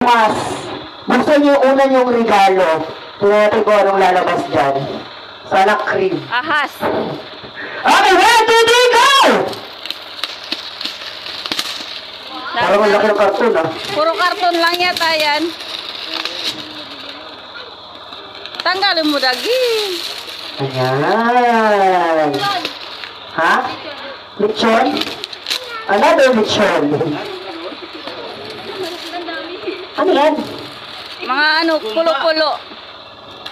Mas, buksan niyo una yung regalo. Tingnan natin kung anong lalabas dyan. Sana cream. Ahas. Okay, 1, 2, 3, go! Parang ang laki ng karton, ah. Puro karton lang yata yan. Tanggalin mo daging. Ayan. Ha? Lechon? Another lechon. Ano yan? Mga ano, pulo-pulo.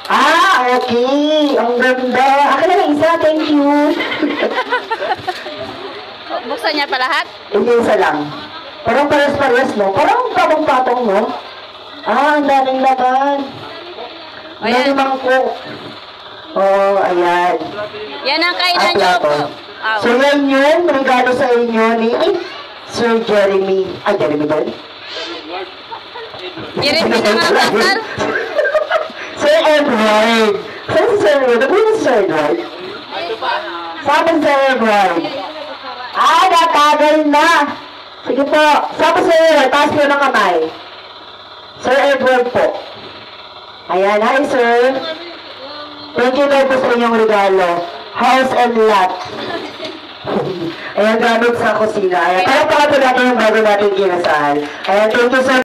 Ah, okay. Ang ganda. Akin na lang isa, thank you. Buksan niya pa lahat? Hindi isa lang. Parang pares-pares, no? Parang patong-patong, no? Ah, ang daming laban. Ang Ayan. daming mangkok. Oh, ayan. Yan ang kainan At nyo. plato. So yan yun, regalo sa inyo ni Sir Jeremy. Ah, Jeremy ba? Jeremy na nga, Pastor. Sir Edward. Saan si Sir Edward? Ano yung Sir Edward? Saan si Sir Edward? Ah, natagal na. Sige po. Saan si Sir Edward? Taas po ng kamay. Sir Edward po. Ayan, hi sir. Thank you Lord po sa inyong regalo. House and lot. Ayan, gamit sa kusina. Ayan, kaya pala po natin yung bago natin kinasal. Ayan, thank you sir.